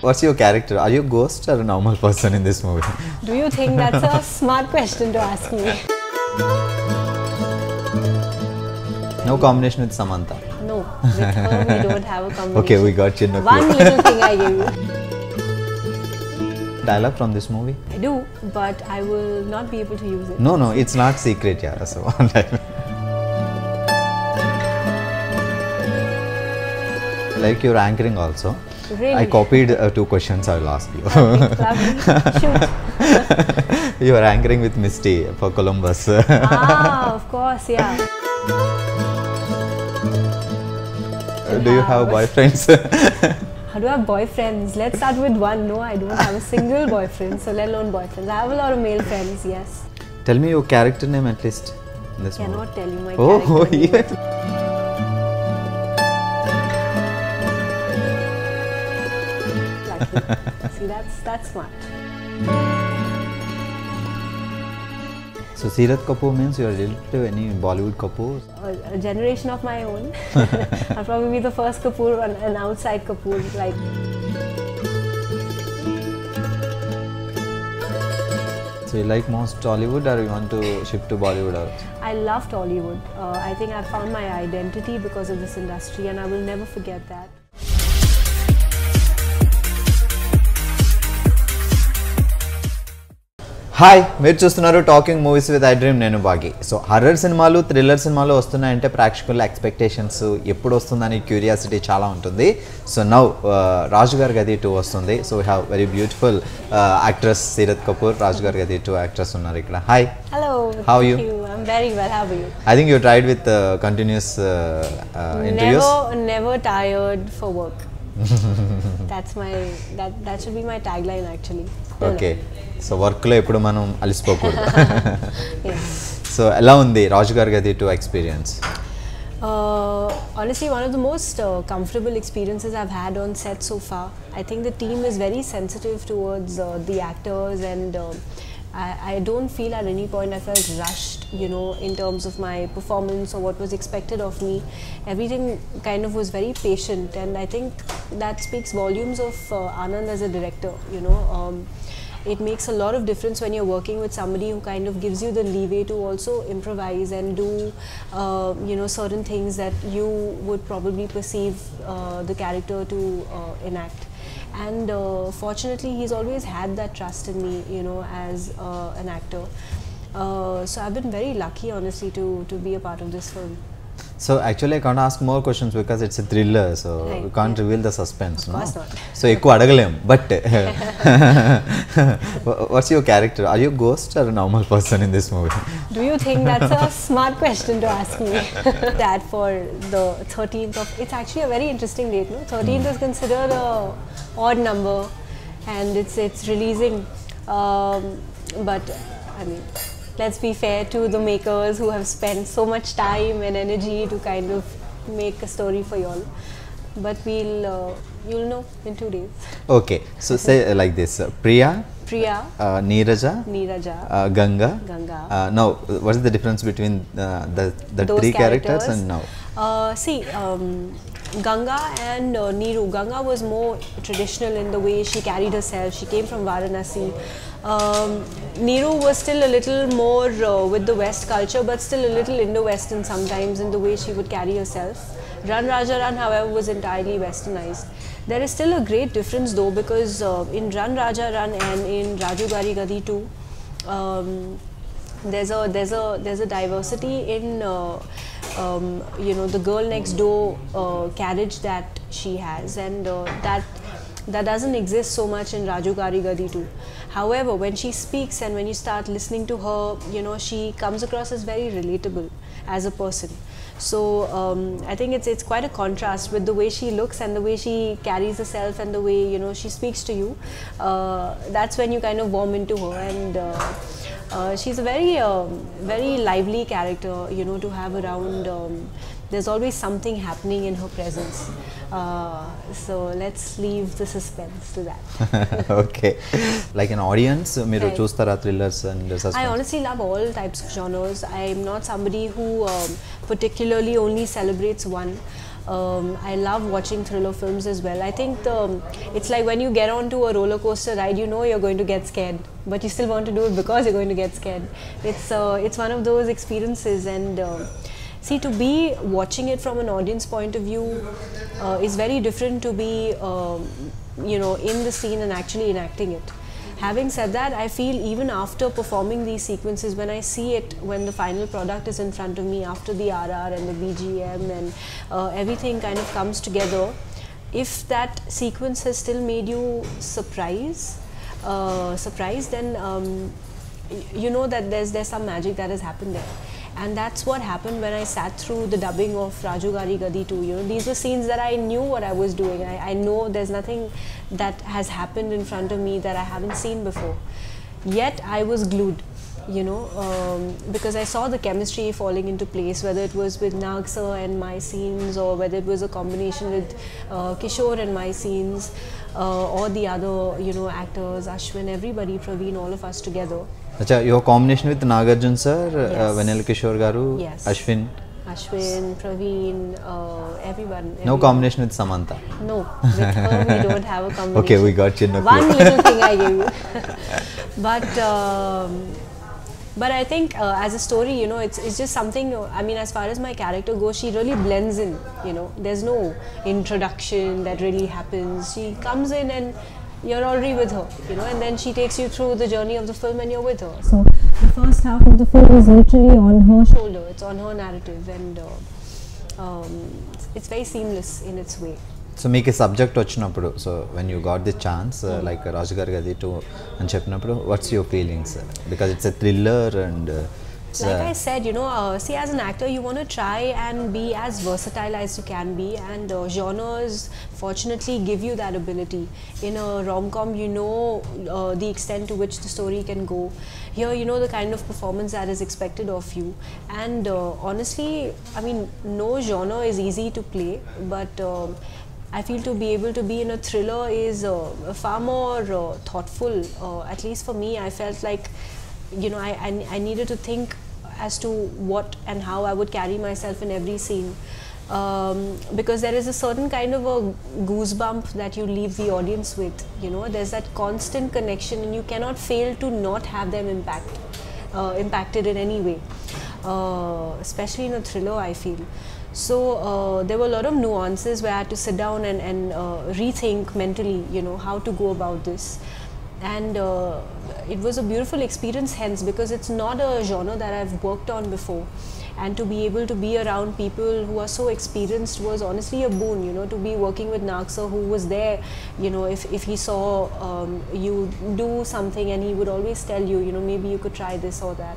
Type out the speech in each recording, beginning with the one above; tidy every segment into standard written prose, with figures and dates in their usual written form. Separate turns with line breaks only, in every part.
What's your character? Are you a ghost or a normal person in this movie?
Do you think that's a smart question to ask me?
No combination with Samantha?
No, with her we don't have a combination.
Okay, we got you. No
One
clue.
little thing I gave you.
Dialogue from this movie?
I do, but I will not be able to use it.
No, it's not secret, yeah. So, like you're anchoring also.
Really?
I copied 2 questions. I'll ask you.
Lovely. Shoot.
You are anchoring with Misty for Columbus.
Of course, yeah.
Do you have boyfriends?
How do I have boyfriends? Let's start with one. No, I don't have a single boyfriend, so let alone boyfriends. I have a lot of male friends, yes.
Tell me your character name at least. In this movie.
Cannot tell you my
Oh,
character name.
yes.
Lucky. See, that's smart.
So Seerat Kapoor means you are related to any Bollywood Kapoor?
A generation of my own. I'll probably be the first Kapoor, an outside Kapoor. Like.
So you like most Tollywood or you want to shift to Bollywood also?
I love Tollywood. I think I've found my identity because of this industry, and I will never forget that.
Hi, మీరు చూస్తున్నారు talking movies with iDream. నేను బాగి. So horror సినిమాలు, thriller సినిమాలు వస్తున్నాయంటే ప్రేక్షకుల expectations ఎప్పుడు వస్తుందని curiosity చాలా ఉంటుంది. సో నౌ రాజు గారి గది 2 వస్తుంది. So we have very beautiful actress Seerat Kapoor, Raju Gari Gadhi 2 actress ఉన్నారు ఇక్కడ. Hi.
Hello.
How are you?
I'm very well. How are you?
I think you tried with continuous interviews.
Never tired for work. That's my that should be my tagline actually.
Okay. So వర్క్లో ఎప్పుడు మనం అలసిపోకూడదు.
Yes.
So ఎలా ఉంది రాజు Gari Gadhi 2 experience?
Honestly, one of the most comfortable experiences I've had on set so far. I think the team is very sensitive towards the actors, and I don't feel at any point I felt rushed, in terms of my performance or what was expected of me. Everything kind of was very patient, and I think that speaks volumes of Anand as a director. It makes a lot of difference when you're working with somebody who kind of gives you the leeway to also improvise and do certain things that you would probably perceive the character to enact. And fortunately he's always had that trust in me, as an actor. So I've been very lucky, honestly, to be a part of this film.
So actually I can't ask more questions because it's a thriller, so
Right,
you can't reveal the suspense.
Of course not.
So ekku adagalem, but what's your character? Are you a ghost or a normal person in this movie?
Do you think that's a smart question to ask me? That for the 13th of, it's actually a very interesting date, no? 13th is considered a odd number, and it's releasing, but I mean, let's be fair to the makers who have spent so much time and energy to kind of make a story for y'all. But you'll know in 2 days.
Okay, so say like this: Priya, Neeraja, Ganga. Now, what is the difference between the
Those
3 characters and now?
See, Ganga and Neeru. Ganga was more traditional in the way she carried herself. She came from Varanasi. Neeru was still a little more with the West culture, but still a little Indo-Western sometimes in the way she would carry herself. Run Raja Run, however, was entirely westernized. There is still a great difference though, because in Run Raja Run and in Raju Gari Gadhi too, there's a diversity in the girl next door carriage that she has, and that doesn't exist so much in Raju Gari Gadhi too. However, when she speaks and when you start listening to her, she comes across as very relatable as a person. So I think it's quite a contrast with the way she looks and the way she carries herself and the way she speaks to you. That's when you kind of warm into her, and she's a very lively character, to have around. There's always something happening in her presence. So let's leave the suspense to that.
Okay, like an audience, మీరు చూస్తారా thrillers and suspense?
I honestly love all types of genres. I'm not somebody who particularly only celebrates one. I love watching thriller films as well. I think it's like when you get onto a roller coaster ride, you know you're going to get scared, but you still want to do it because you're going to get scared. It's one of those experiences, and see, to be watching it from an audience point of view is very different to be in the scene and actually enacting it. Having said that, I feel even after performing these sequences, when I see it, when the final product is in front of me, after the RR and the BGM and everything kind of comes together, if that sequence has still made you surprised, then you know that there's some magic that has happened there. And that's what happened when I sat through the dubbing of Raju Gari Gadhi 2. You know, these were scenes that I knew what I was doing. I know there's nothing that has happened in front of me that I haven't seen before. Yet I was glued, because I saw the chemistry falling into place, whether it was with Nag sir and my scenes, or whether it was a combination with Kishore and my scenes, or the other, actors, Ashwin, everybody, Praveen, all of us together.
Acha, your combination with Nagarjuna sir,
Yes.
Venel Kishore garu,
Yes.
Ashwin.
Ashwin, Praveen, everyone.
No combination with Samantha.
No, with her we don't have a combination.
Okay, we got you. No
One
clue.
little thing I gave you. But I think as a story, it's just something, I mean, as far as my character goes, she really blends in, There's no introduction that really happens. She comes in and you're already with her, and then she takes you through the journey of the film and you're with her. So the first half of the film is literally on her shoulder. It's on her narrative, and it's very seamless in its way.
So make a subject vachinappudu. So when you got the chance, like Raju Gari Gadhi 2 and cheppinappudu, what's your feelings? Because it's a thriller and it's
like I said, see, as an actor, you want to try and be as versatile as you can be, and genres fortunately give you that ability. In a rom-com, the extent to which the story can go. Here, the kind of performance that is expected of you. And honestly, I mean, no genre is easy to play, but I feel to be able to be in a thriller is far more thoughtful. At least for me, I felt like, I needed to think as to what and how I would carry myself in every scene. Because there is a certain kind of a goosebump that you leave the audience with. There's that constant connection, and you cannot fail to not have them impacted in any way. Especially in a thriller, I feel. So there were a lot of nuances where I had to sit down and rethink mentally, how to go about this. And it was a beautiful experience hence, because it's not a genre that I've worked on before, and to be able to be around people who are so experienced was honestly a boon. To be working with Nag sir, who was there, if he saw you do something, and he would always tell you, maybe you could try this or that,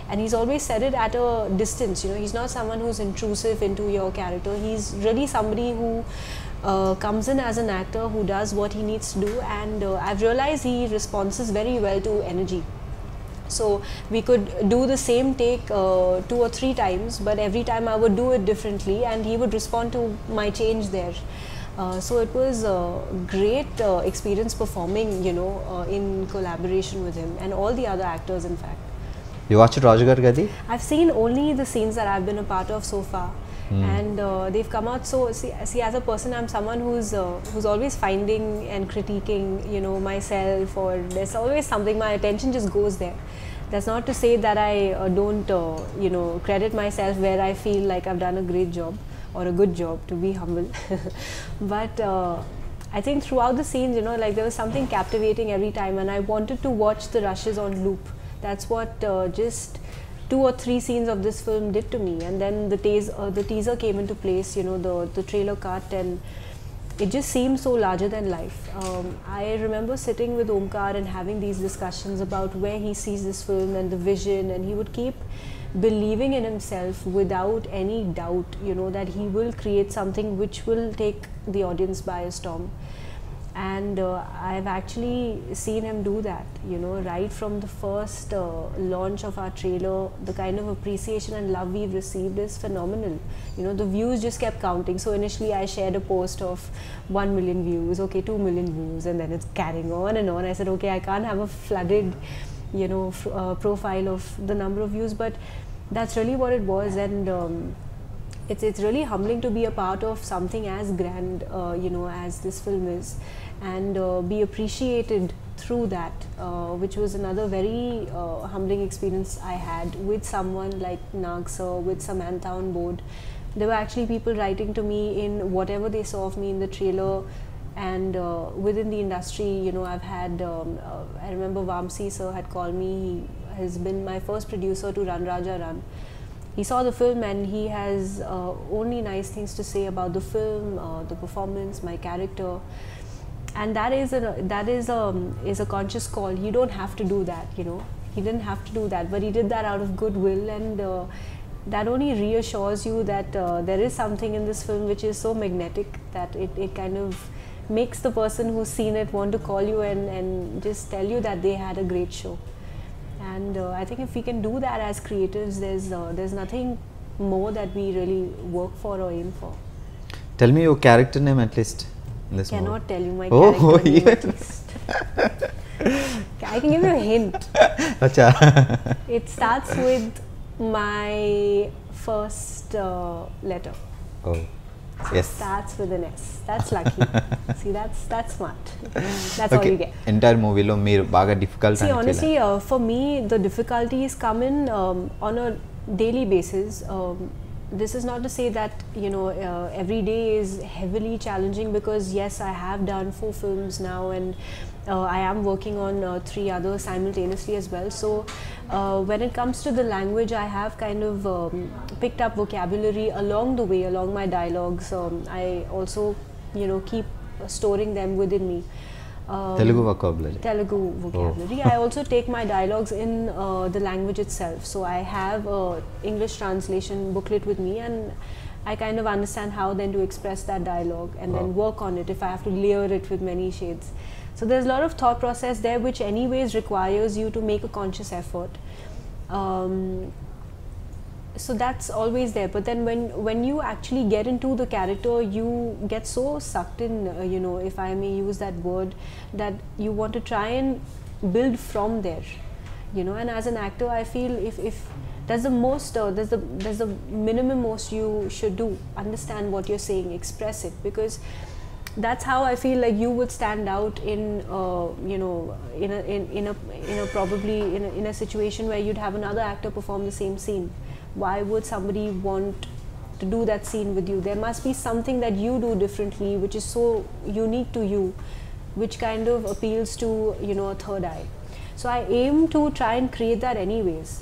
and he's always said it at a distance. He's not someone who's intrusive into your character. He's really somebody who comes in as an actor who does what he needs to do, and I've realized he responds very well to energy. So we could do the same take 2 or 3 times, but every time I would do it differently, and he would respond to my change there. So it was a great experience performing, in collaboration with him and all the other actors, in fact.
You watched Raju Gari Gadhi?
I've seen only the scenes that I've been a part of so far. And they've come out so, see, as a person, I'm someone who's always finding and critiquing, myself, or there's always something, my attention just goes there. That's not to say that I don't, credit myself where I feel like I've done a great job or a good job, to be humble. But I think throughout the scenes, like there was something captivating every time, and I wanted to watch the rushes on loop. That's what just 2 or 3 scenes of this film did to me. And then the teaser came into place, the trailer cut, and it just seemed so larger than life. I remember sitting with Omkar and having these discussions about where he sees this film and the vision, and he would keep believing in himself without any doubt, that he will create something which will take the audience by a storm. And I've actually seen him do that, right from the first launch of our trailer. The kind of appreciation and love we've received is phenomenal. The views just kept counting. So initially I shared a post of 1 million views, okay, 2 million views, and then it's carrying on and on. I said, okay, I can't have a flooded, profile of the number of views, but that's really what it was. And it's really humbling to be a part of something as grand, you know, as this film is, and be appreciated through that, which was another very humbling experience I had with someone like Nag sir, with Samantha on board. There were actually people writing to me in whatever they saw of me in the trailer, and within the industry, you know, I've had, I remember Vamsi sir had called me. He has been my first producer to Run Raja Run. He saw the film and he has only nice things to say about the film, the performance, my character, and that is a conscious call. You don't have to do that, you know. He didn't have to do that, but he did that out of goodwill, and that only reassures you that there is something in this film which is so magnetic that it kind of makes the person who's seen it want to call you and just tell you that they had a great show. And I think if we can do that as creatives, there's nothing more that we really work for or aim for.
Tell me your character name at least in this movie.
Cannot tell you my character name at least. I can give you a hint.
Acha.
It starts with my first letter.
Oh, yes.
Starts with an S. That's lucky. See, that's smart. That's all you get.
Entire movie lo meer baga difficult.
See, honestly, for me, the difficulties come in on a daily basis. This is not to say that, you know, every day is heavily challenging, because yes, I have done 4 films now, and I am working on 3 others simultaneously as well. So when it comes to the language, I have kind of picked up vocabulary along the way, along my dialogues. I also, you know, keep storing them within me.
Telugu vocabulary.
Telugu vocabulary. I also take my dialogues in the language itself. So I have a English translation booklet with me, and I kind of understand how then to express that dialogue and then work on it if I have to layer it with many shades. So there's a lot of thought process there, which anyways requires you to make a conscious effort. So that's always there, but then when you actually get into the character, you get so sucked in, you know, if I may use that word, that you want to try and build from there, you know. And as an actor, I feel if that's the most, there's the minimum most you should do, understand what you're saying, express it, because that's how I feel like you would stand out in, you know, in a situation where you'd have another actor perform the same scene. Why would somebody want to do that scene with you? There must be something that you do differently, which is so unique to you, which kind of appeals to, you know, a third eye. So I aim to try and create that anyways.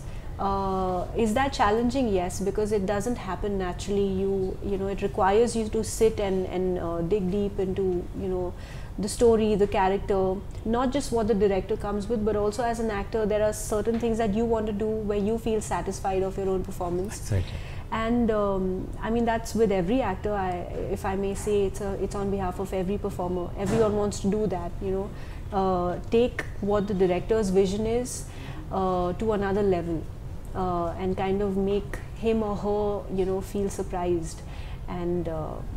Is that challenging? Yes, because it doesn't happen naturally. You know, it requires you to sit and dig deep into, you know, the story, the character, not just what the director comes with, but also as an actor, there are certain things that you want to do where you feel satisfied of your own performance.
Exactly.
And I mean, that's with every actor. If I may say, it's on behalf of every performer. Everyone wants to do that, you know, take what the director's vision is to another level, and kind of make him or her, you know, feel surprised and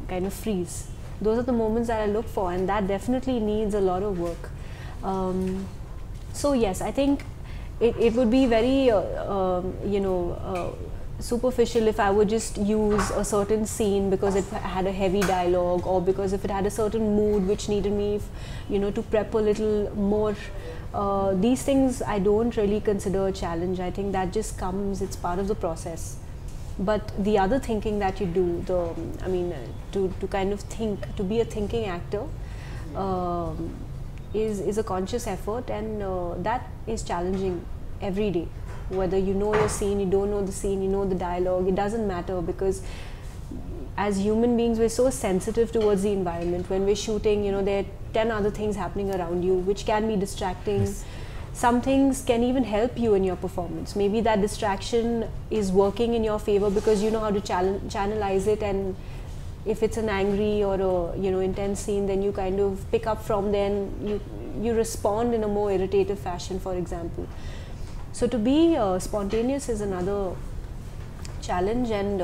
kind of freeze. Those are the moments that I look for, and that definitely needs a lot of work. So yes, I think it would be very, you know, superficial if I would just use a certain scene because it had a heavy dialogue, or because if it had a certain mood which needed me, you know, to prep a little more. These things I don't really consider a challenge. I think that just comes, it's part of the process. But the other thinking that you do, I mean, to kind of think, to be a thinking actor, is a conscious effort, and that is challenging every day. Whether you know your scene, you don't know the scene, you know the dialogue, it doesn't matter, because as human beings, we're so sensitive towards the environment. When we're shooting, you know, there are 10 other things happening around you, which can be distracting. Yes. Some things can even help you in your performance. Maybe that distraction is working in your favor because you know how to channelize it, and if it's an angry or a, you know, intense scene, then you kind of pick up from there and you respond in a more irritative fashion, for example. So to be spontaneous is another challenge, and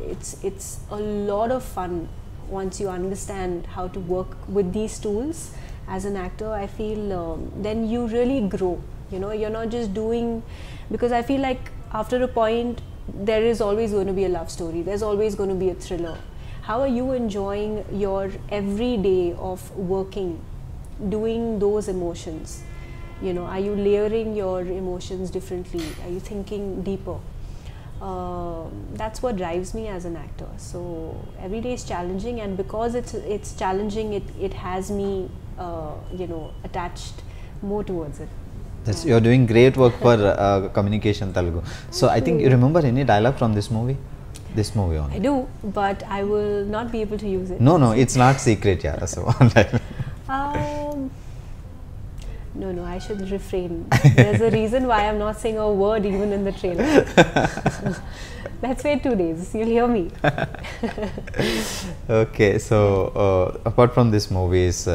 it's a lot of fun once you understand how to work with these tools. As an actor, I feel then you really grow. You know, you're not just doing, because I feel like after a point there is always going to be a love story, there's always going to be a thriller. How are you enjoying your every day of working, doing those emotions? You know, are you layering your emotions differently? Are you thinking deeper? That's what drives me as an actor. So every day is challenging, and because it's challenging, it has me, you know, attached more towards it.
That's, you're doing great work for communication Telugu. So I think you remember any dialogue from this movie? This movie only.
I do, but I will not be able to use it.
No, it's not secret, yeah. So
no, I should refrain. There's a reason why I'm not saying a word even in the trailer. Let's wait 2 days, you'll hear me.
Okay, so apart from this movies,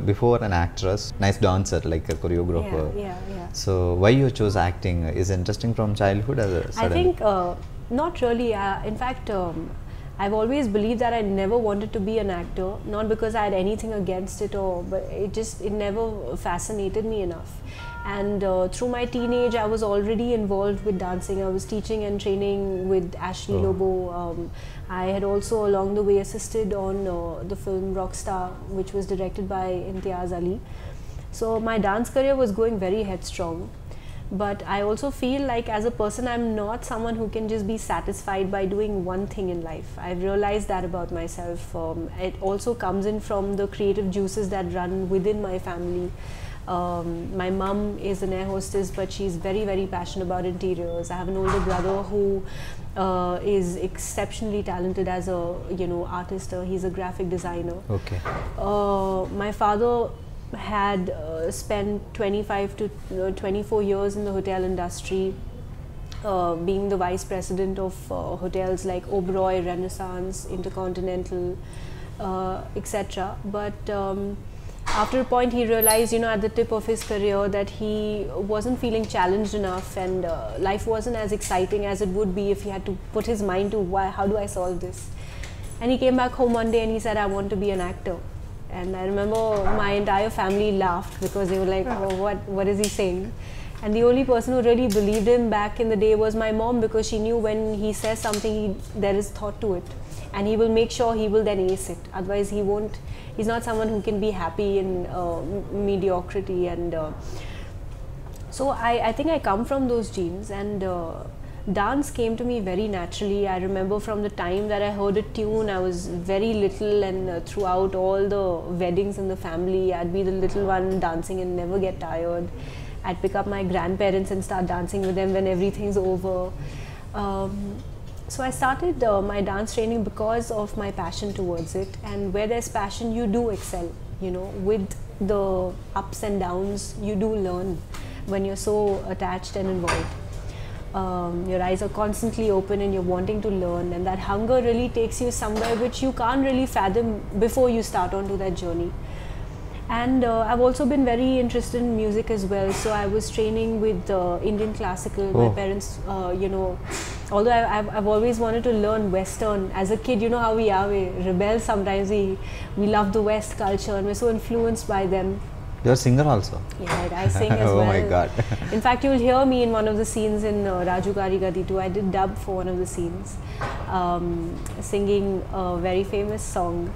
before an actress, nice dancer, like a choreographer.
Yeah.
So why you chose acting? Is it interesting from childhood?
I think not really. In fact, I've always believed that I never wanted to be an actor, not because I had anything against it, but it never fascinated me enough. And through my teenage, I was already involved with dancing. I was teaching and training with Ashley Lobo. I had also along the way assisted on the film Rockstar, which was directed by Imtiaz Ali. So my dance career was going very headstrong. But I also feel like as a person, I'm not someone who can just be satisfied by doing one thing in life. I've realized that about myself. It also comes in from the creative juices that run within my family. My mum is an air hostess, but she's very, very passionate about interiors. I have an older brother who is exceptionally talented as a artist. He's a graphic designer.
Okay.
My father had spent 25 to 24 years in the hotel industry, being the vice president of hotels like Oberoi, Renaissance, Intercontinental, etc. But after a point he realized, at the tip of his career, that he wasn't feeling challenged enough, and life wasn't as exciting as it would be if he had to put his mind to how do I solve this. And he came back home one day and he said, I want to be an actor. And I remember my entire family laughed because they were like, oh, what is he saying? And the only person who really believed him back in the day was my mom, because she knew when he says something, there is thought to it. And he will make sure he will then ace it. Otherwise he won't, he's not someone who can be happy in mediocrity. And so I think I come from those genes, and dance came to me very naturally. I remember from the time that I heard a tune, I was very little, and throughout all the weddings in the family, I'd be the little one dancing and never get tired. I'd pick up my grandparents and start dancing with them when everything's over. So I started my dance training because of my passion towards it, and where there's passion, you do excel. With the ups and downs, you do learn when you're so attached and involved. Your eyes are constantly open and you're wanting to learn, and that hunger really takes you somewhere which you can't really fathom before you start onto that journey. And I've also been very interested in music as well, so I was training with Indian classical. My parents, although I've always wanted to learn Western. As a kid, you know how we are, we rebel sometimes, we love the West culture and we're so influenced by them.
You're a singer also?
Yeah, I sing as well.
Oh my God.
In fact, you'll hear me in one of the scenes in Raju Gari Gadhi too. I did dub for one of the scenes, singing a very famous song.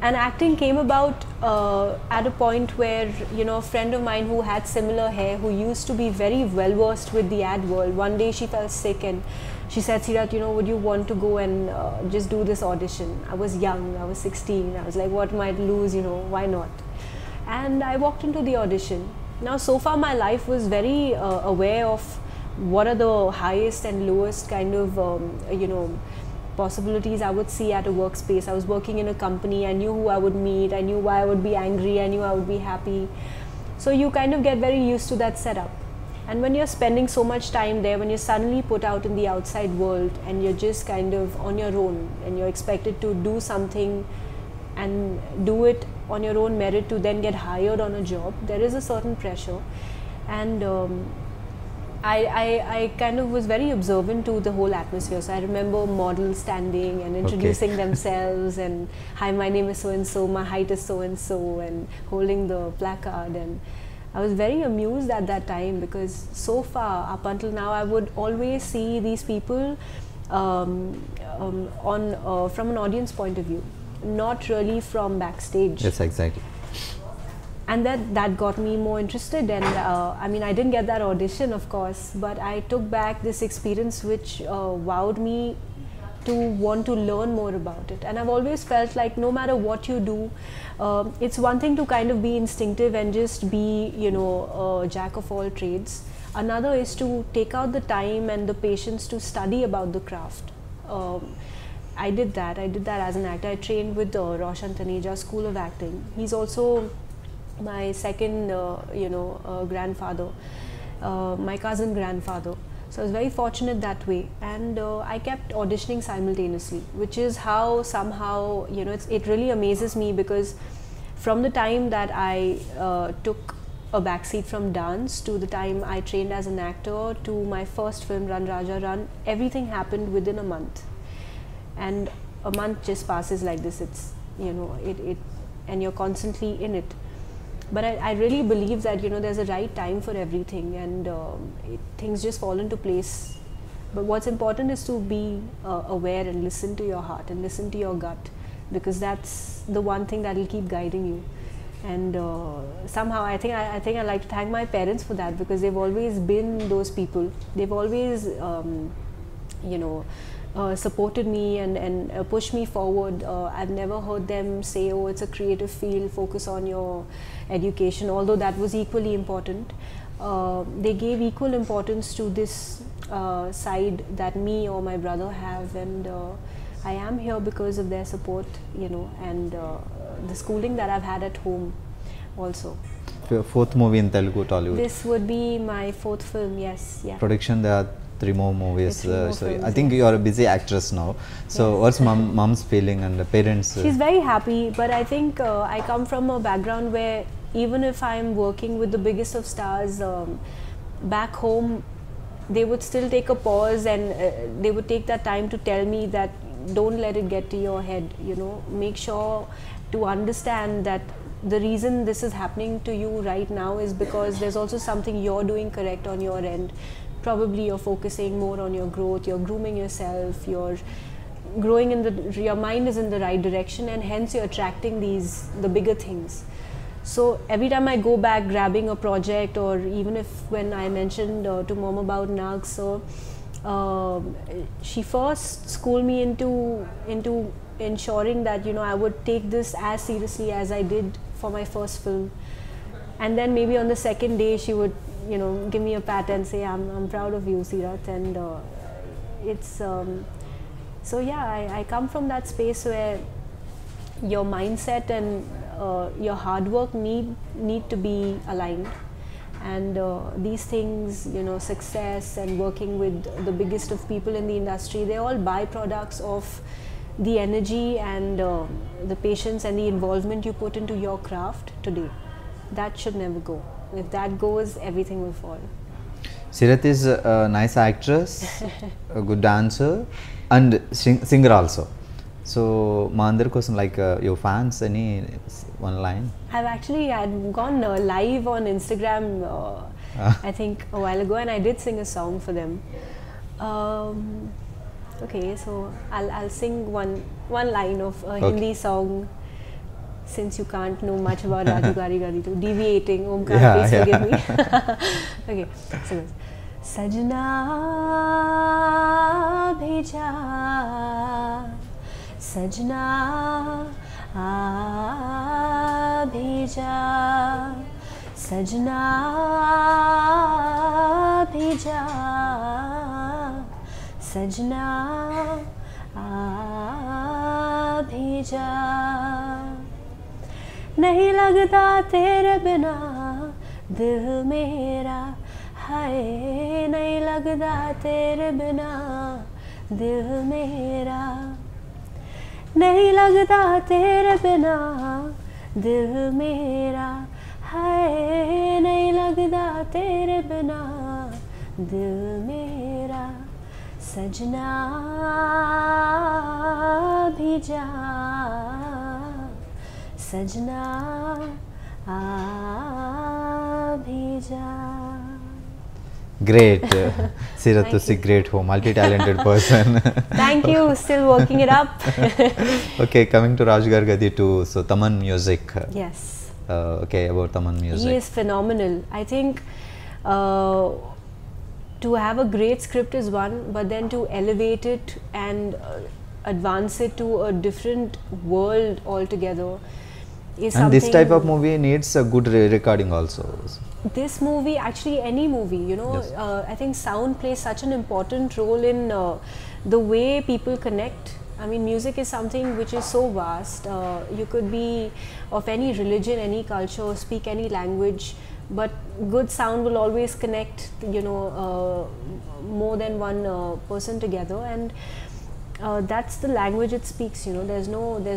And acting came about at a point where, a friend of mine who had similar hair, who used to be very well versed with the ad world, one day she fell sick and she said, Seerat, would you want to go and just do this audition? I was young, I was 16, I was like, what might lose, why not? And I walked into the audition. Now, so far my life was very aware of what are the highest and lowest kind of, possibilities I would see at a workspace. I was working in a company, I knew who I would meet, I knew why I would be angry, I knew I would be happy. So you kind of get very used to that setup. And when you're spending so much time there, when you're suddenly put out in the outside world and you're just kind of on your own and you're expected to do something and do it on your own merit to then get hired on a job, there is a certain pressure. And I kind of was very observant to the whole atmosphere. So I remember models standing and introducing themselves and, hi, my name is so-and-so, my height is so-and-so, and holding the placard. And I was very amused at that time, because so far up until now I would always see these people from an audience point of view, not really from backstage.
Yes, exactly.
And that got me more interested, and I mean, I didn't get that audition, of course, but I took back this experience which wowed me to want to learn more about it. And I've always felt like no matter what you do, it's one thing to kind of be instinctive and just be, you know, a jack of all trades. Another is to take out the time and the patience to study about the craft. I did that as an actor. I trained with Roshan Taneja School of Acting. He's also my second grandfather, my cousin grandfather. So I was very fortunate that way, and I kept auditioning simultaneously, which is how somehow, you know, it really amazes me, because from the time that I took a backseat from dance to the time I trained as an actor to my first film, Run Raja Run, everything happened within a month. And a month just passes like this. It's, you know, and you're constantly in it. But I really believe that, you know, there's a right time for everything, and things just fall into place. But what's important is to be aware and listen to your heart and listen to your gut, because that's the one thing that will keep guiding you. And somehow I think I like to thank my parents for that, because they've always been those people. They've always supported me and pushed me forward. I've never heard them say, oh, it's a creative field, focus on your education, although that was equally important. They gave equal importance to this side that me or my brother have, and I am here because of their support, you know, and the schooling that I've had at home also.
Fourth movie in Telugu, Tollywood.
This would be my fourth film, yes. Yeah.
Production, there are 3 more movies.
More
so
films,
I think you are a busy actress now. So
yes.
What's mom's feeling and the parents?
She's very happy, but I think I come from a background where even if I'm working with the biggest of stars, back home, they would still take a pause, and they would take that time to tell me that don't let it get to your head, you know, make sure to understand that the reason this is happening to you right now is because there's also something you're doing correct on your end. Probably you're focusing more on your growth, you're grooming yourself, you're growing your mind is in the right direction, and hence you're attracting the bigger things. So every time I go back grabbing a project, or even if when I mentioned to mom about Nag, so she first schooled me into ensuring that, you know, I would take this as seriously as I did for my first film. And then maybe on the second day she would, you know, give me a pat and say, I'm proud of you, Seerat. And it's so yeah, I come from that space where your mindset and your hard work need to be aligned, and these things, you know, success and working with the biggest of people in the industry, they're all byproducts of the energy and the patience and the involvement you put into your craft today. That should never go. If that goes, everything will fall.
Seerat is a nice actress, a good dancer, and singer also. So, ma andar kosam, like your fans, any one line?
I'd gone live on Instagram, I think a while ago, and I did sing a song for them. Okay, so I'll sing one line of a Hindi song, since you can't know much about Raju Gari Gadhi, to deviating. Omkar, please forgive me. Okay, so Sajna bheja, Sajna bheja, Sajna bheja, Sajna bheja. नहीं लगता तेरे बिना दिल मेरा, हाय नहीं लगता तेरे बिना दिल मेरा, नहीं लगता तेरे बिना दिल मेरा, हाय नहीं लगता तेरे बिना दिल मेरा, सजना भी जा, सजना bheja.
Great. Seerat is a great home, multi-talented person.
Thank you, still working it up.
Okay, coming to Raju Gari Gadhi too, so Thaman music.
Yes.
Okay, about Thaman music.
He is phenomenal. I think to have a great script is one, but then to elevate it and advance it to a different world altogether is something.
And this type of movie needs a good recording also.
This movie, actually any movie, you know,
Yes.
I think sound plays such an important role in the way people connect. I mean, music is something which is so vast. You could be of any religion, any culture, speak any language, but good sound will always connect, you know, more than one person together, and that's the language it speaks. You know, there's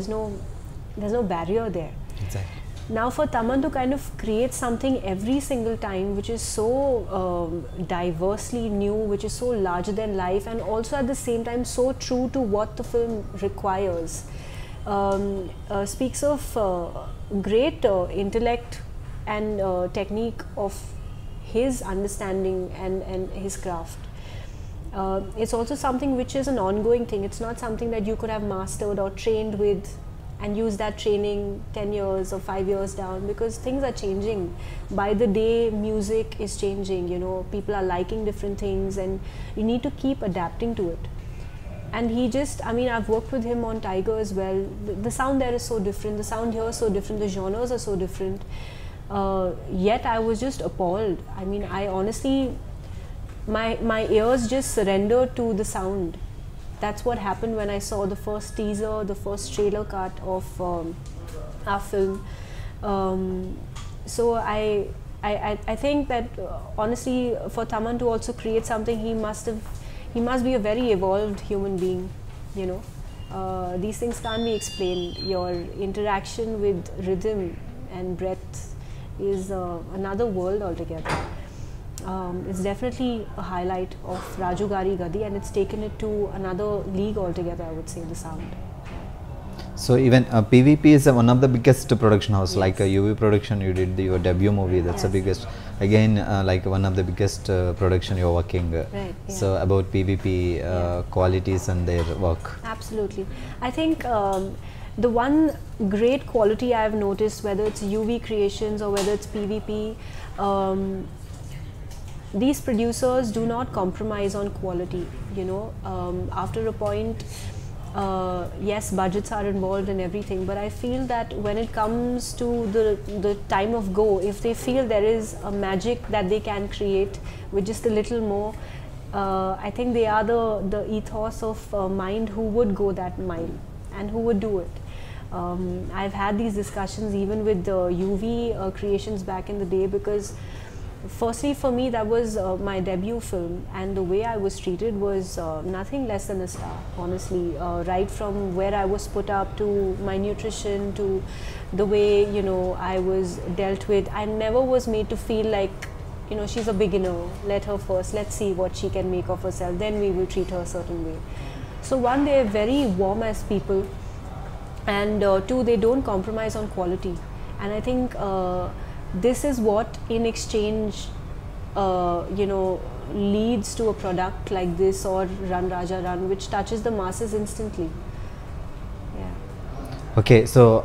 no barrier there.
Exactly.
Now for Thaman to kind of create something every single time which is so diversely new, which is so larger than life, and also at the same time so true to what the film requires, speaks of great intellect and technique of his understanding and his craft. It's also something which is an ongoing thing. It's not something that you could have mastered or trained with and use that training 10 years or 5 years down, because things are changing. By the day, music is changing, you know, people are liking different things and you need to keep adapting to it. And he just, I mean, I've worked with him on Tiger as well. The sound there is so different, the sound here is so different, the genres are so different. Yet I was just appalled. I mean, I honestly, my ears just surrendered to the sound. That's what happened when I saw the first teaser, the first trailer cut of our film. So I think that honestly, for Thaman to also create something, he must be a very evolved human being. You know, these things can't be explained. Your interaction with rhythm and breath is another world altogether. It's definitely a highlight of Raju Gari Gadhi, and it's taken it to another league altogether, I would say, the sound.
So even PVP is one of the biggest production house,
Yes.
like UV production, you did your debut movie, that's the
Yes.
biggest, again like one of the biggest production you're working.
Right, yeah.
So about PVP qualities and their work.
Absolutely. I think the one great quality I've noticed, whether it's UV Creations or whether it's PVP, these producers do not compromise on quality, you know. After a point, yes, budgets are involved in everything, but I feel that when it comes to the time of go, if they feel there is a magic that they can create with just a little more, I think they are the ethos of mind who would go that mile and who would do it. I've had these discussions even with the UV Creations back in the day, because firstly, for me, that was my debut film, and the way I was treated was nothing less than a star, honestly. Right from where I was put up, to my nutrition, to the way, you know, I was dealt with. I never was made to feel like, you know, she's a beginner, let her first, let's see what she can make of herself, then we will treat her a certain way. So one, they're very warm as people, and two, they don't compromise on quality. And I think this is what in exchange you know, leads to a product like this, or Run Raja Run, which touches the masses instantly. Yeah.
Okay, so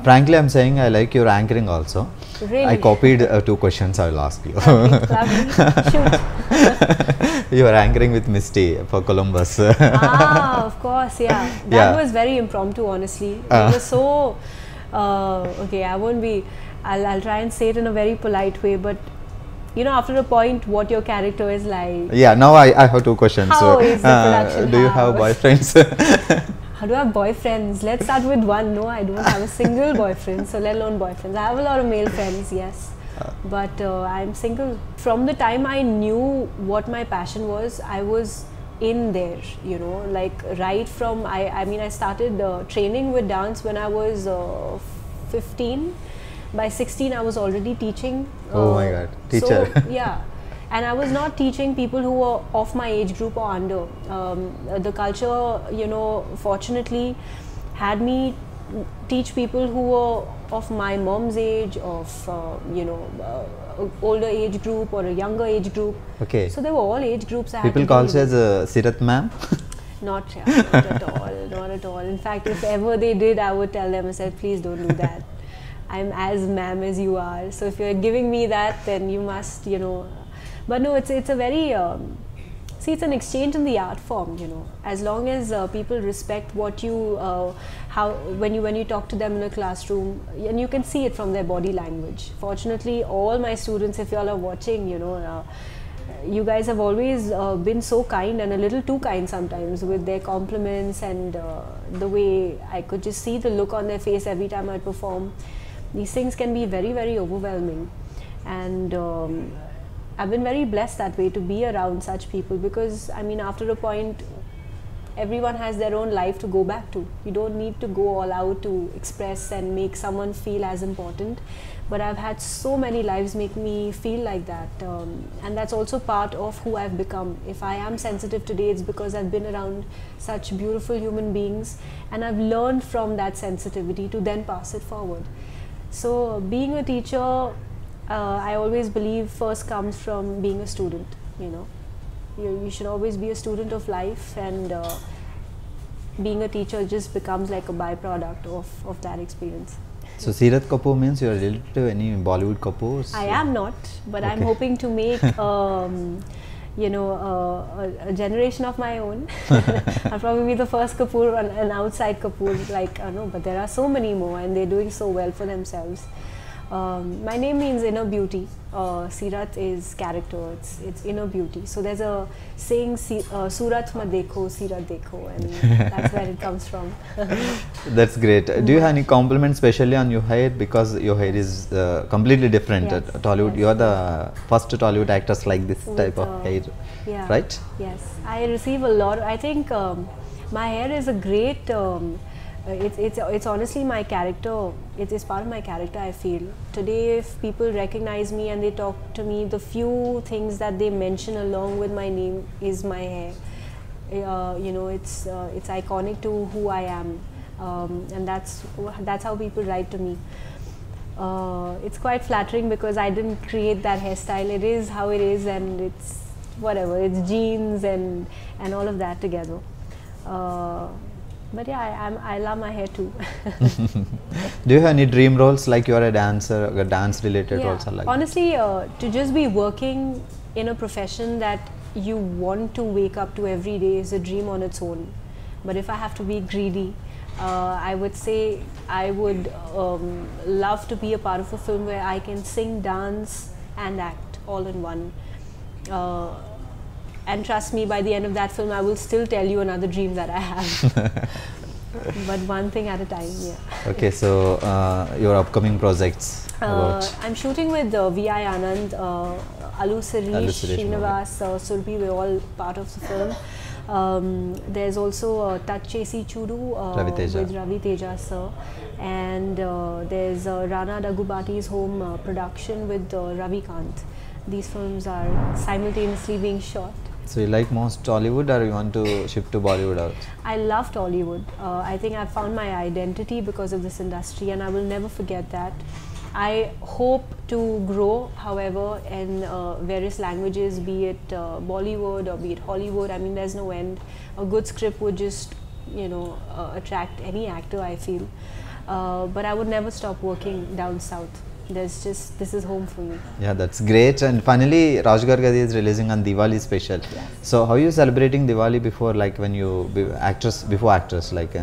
frankly I'm saying I like your anchoring also.
Really?
I copied 2 questions I will ask you.
Shoot.
You are anchoring with Misty for Columbus.
Ah, of course, yeah. That
Yeah.
was very impromptu, honestly. It was so okay, I won't be, I'll try and say it in a very polite way, but you know, after a point, what your character is like.
Yeah, now I have 2 questions.
How is the production
do you have
house?
boyfriends?
How do I have boyfriends? Let's start with one. No, I don't have a single boyfriend, so let alone boyfriends. I have a lot of male friends, yes, but I'm single. From the time I knew what my passion was, I was in there, you know, like right from, I mean, I started training with dance when I was 15. By 16, I was already teaching.
Oh my God, teacher.
So, yeah. And I was not teaching people who were of my age group or under. The culture, you know, fortunately had me teach people who were of my mom's age, of older age group or a younger age group.
Okay.
So there were all age groups.
People call you as Seerat ma'am.
Not at all, not at all. In fact, if ever they did, I would tell them, I said, please don't do that. I'm as ma'am as you are. So if you're giving me that, then you must, But no, it's a very, see, it's an exchange in the art form, As long as people respect what you, when you talk to them in a classroom, and you can see it from their body language. Fortunately, all my students, if you all are watching, you guys have always been so kind, and a little too kind sometimes, with their compliments and the way I could just see the look on their face every time I perform. These things can be very, very overwhelming, and I've been very blessed that way to be around such people, because I mean, after a point, everyone has their own life to go back to. You don't need to go all out to express and make someone feel as important. But I've had so many lives make me feel like that, and that's also part of who I've become. If I am sensitive today, it's because I've been around such beautiful human beings, and I've learned from that sensitivity to then pass it forward. So being a teacher, I always believe first comes from being a student. You should always be a student of life, and being a teacher just becomes like a byproduct of that experience.
So Seerat Kapoor means you are related to any Bollywood Kapoors? I
am not, but okay. I'm hoping to make a generation of my own. I'll probably be the first Kapoor, an outside Kapoor, no, but there are so many more, and they're doing so well for themselves. My name means inner beauty. Seerat is character, it's inner beauty. So there's a saying, Surat ma dekho, Seerat dekho, and that's where it comes from.
That's great. Do you have any compliments especially on your hair? Because your hair is completely different.
Yes,
Tollywood,
yes.
You are the first Tollywood actors like this type of hair,
yeah,
right?
Yes, I receive a lot. I think my hair is a great, it's honestly my character. It is part of my character, I feel. Today, if people recognize me and they talk to me, the few things that they mention along with my name is my hair. It's iconic to who I am, and that's how people write to me. It's quite flattering because I didn't create that hairstyle. It is how it is, and it's whatever. It's genes and all of that together. But yeah, I love my hair too.
Do you have any dream roles, like you are a dancer, or dance related roles? Like
honestly, to just be working in a profession that you want to wake up to every day is a dream on its own. But if I have to be greedy, I would say I would love to be a part of a film where I can sing, dance and act all in one. And trust me, by the end of that film, I will still tell you another dream that I have. But one thing at a time, yeah.
Okay, so your upcoming projects?
I'm shooting with V.I. Anand, Alu Sirish, Srinivas, Surbi, we're all part of the film. There's also Touch Chesi Chudu with Ravi Teja sir. And there's Rana Dagubati's home production with Ravi Kant. These films are simultaneously being shot.
So you like most Tollywood, or you want to shift to Bollywood also?
I love Tollywood. I think I've found my identity because of this industry, and I will never forget that. I hope to grow, however, in various languages, be it Bollywood or be it Hollywood. I mean, there's no end. A good script would just, attract any actor, I feel. But I would never stop working down south. This is home for me.
Yeah, that's great. And finally, Raju Gari Gadhi is releasing on Diwali special.
Yes.
So how are you celebrating Diwali before, like when you before actress, like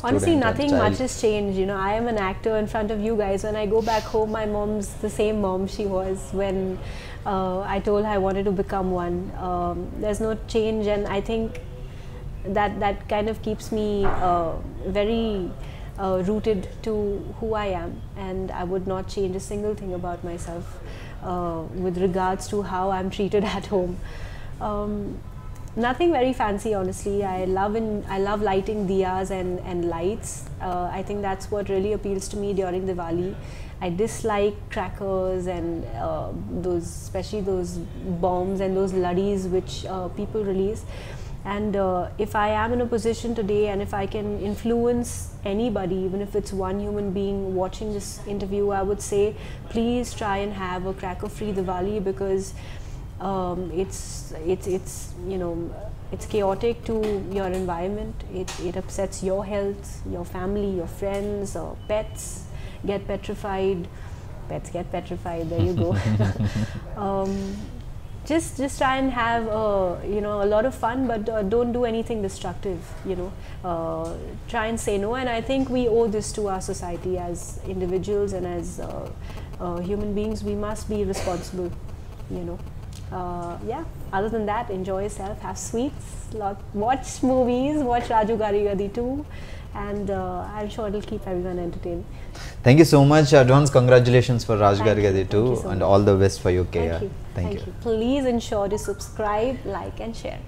honestly, nothing much has changed. I am an actor in front of you guys. When I go back home, my mom's the same mom she was when I told her I wanted to become one. There's no change, and I think that kind of keeps me very rooted to who I am, and I would not change a single thing about myself with regards to how I'm treated at home. Nothing very fancy, honestly. I love lighting diyas and lights. I think that's what really appeals to me during Diwali. I dislike crackers and especially those bombs and those laddies which people release. And if I am in a position today and if I can influence anybody, even if it's one human being watching this interview, I would say please try and have a cracker-free Diwali, because it's you know, it's chaotic to your environment. It upsets your health, your family, your friends, or pets get petrified. Pets get petrified. There you go. Just try and have you know, a lot of fun, but don't do anything destructive. You know, try and say no. And I think we owe this to our society as individuals and as human beings. We must be responsible. You know. Yeah. Other than that, enjoy yourself. Have sweets. Watch movies. Watch Raju Gari Gadhi too. And I'm sure it'll keep everyone entertained.
Thank you so much. Advance congratulations for Raju Gari Gadhi too,
so
and
much.
all the best for your career.
Thank you. Please ensure to subscribe, like, and share.